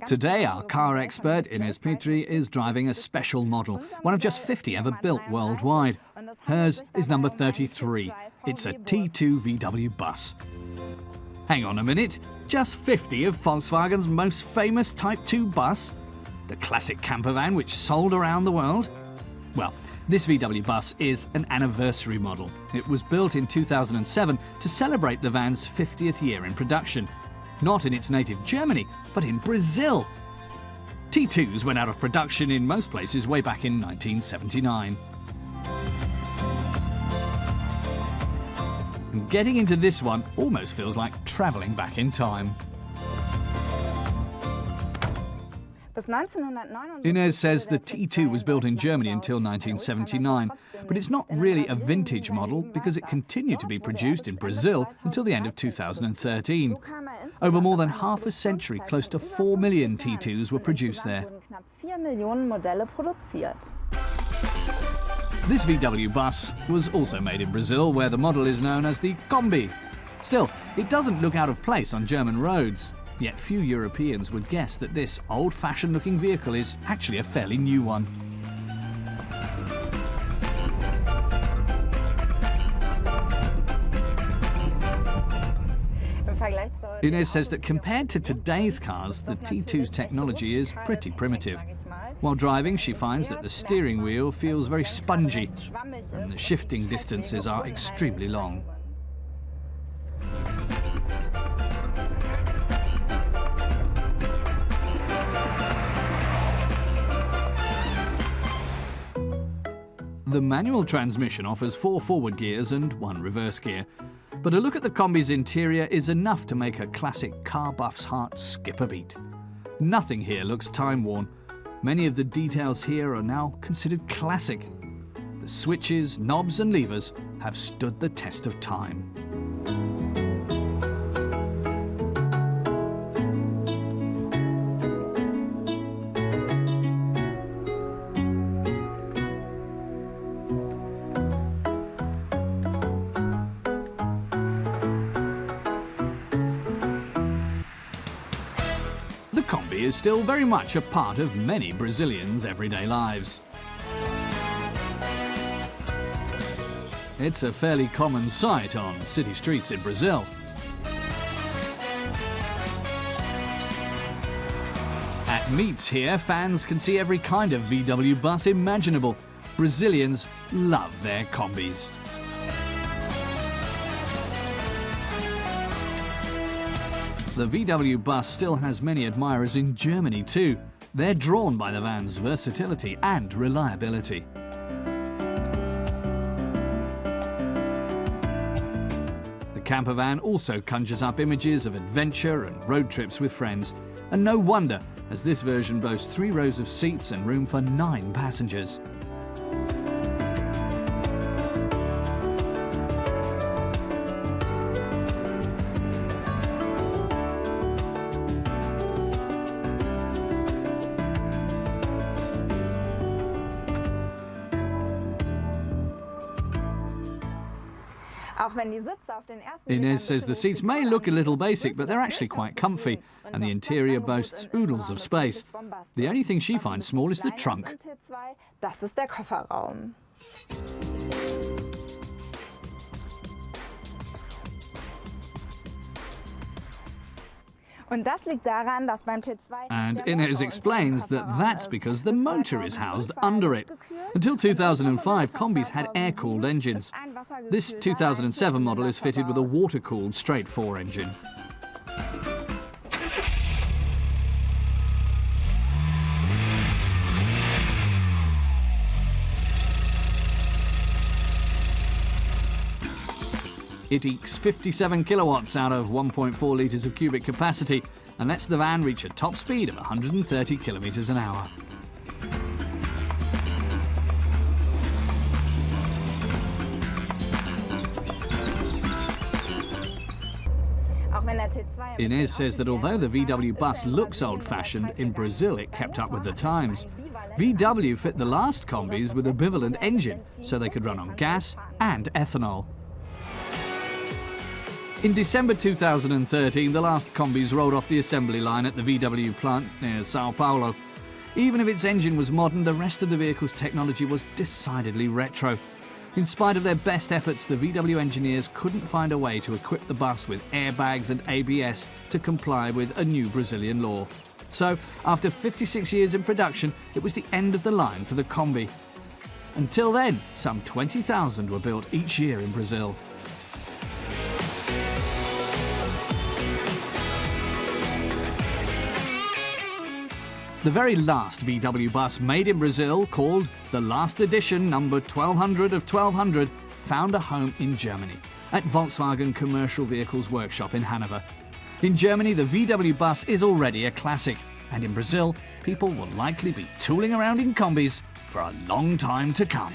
Today, our car expert, Ines Petri, is driving a special model, one of just 50 ever built worldwide. Hers is number 33. It's a T2 VW bus. Hang on a minute, just 50 of Volkswagen's most famous Type 2 bus? The classic camper van which sold around the world? Well, this VW bus is an anniversary model. It was built in 2007 to celebrate the van's 50th year in production. Not in its native Germany, but in Brazil. T2s went out of production in most places way back in 1979. And getting into this one almost feels like travelling back in time. Ines says the T2 was built in Germany until 1979, but it's not really a vintage model because it continued to be produced in Brazil until the end of 2013. Over more than half a century, close to 4 million T2s were produced there. This VW bus was also made in Brazil, where the model is known as the Kombi. Still, it doesn't look out of place on German roads. Yet few Europeans would guess that this old-fashioned looking vehicle is actually a fairly new one. Ines says that compared to today's cars, the T2's technology is pretty primitive. While driving, she finds that the steering wheel feels very spongy and the shifting distances are extremely long. The manual transmission offers 4 forward gears and 1 reverse gear. But a look at the Kombi's interior is enough to make a classic car buff's heart skip a beat. Nothing here looks time-worn. Many of the details here are now considered classic. The switches, knobs and levers have stood the test of time. The Kombi is still very much a part of many Brazilians' everyday lives. It's a fairly common sight on city streets in Brazil. At meets here, fans can see every kind of VW bus imaginable. Brazilians love their Kombis. The VW bus still has many admirers in Germany too. They're drawn by the van's versatility and reliability. The camper van also conjures up images of adventure and road trips with friends. And no wonder, as this version boasts 3 rows of seats and room for 9 passengers. Ines says the seats may look a little basic, but they're actually quite comfy, and the interior boasts oodles of space. The only thing she finds small is the trunk. And Ines explains that that's because the motor is housed under it. Until 2005, Kombis had air-cooled engines. This 2007 model is fitted with a water-cooled straight-4 engine. It ekes 57 kilowatts out of 1.4 litres of cubic capacity and lets the van reach a top speed of 130 kilometres an hour. Ines says that although the VW bus looks old-fashioned, in Brazil it kept up with the times. VW fit the last Kombis with a bivalent engine, so they could run on gas and ethanol. In December 2013, the last Kombis rolled off the assembly line at the VW plant near Sao Paulo. Even if its engine was modern, the rest of the vehicle's technology was decidedly retro. In spite of their best efforts, the VW engineers couldn't find a way to equip the bus with airbags and ABS to comply with a new Brazilian law. So, after 56 years in production, it was the end of the line for the Kombi. Until then, some 20,000 were built each year in Brazil. The very last VW bus made in Brazil, called the Last Edition number 1200 of 1200, found a home in Germany, at Volkswagen Commercial Vehicles Workshop in Hanover. In Germany, the VW bus is already a classic, and in Brazil, people will likely be tooling around in Kombis for a long time to come.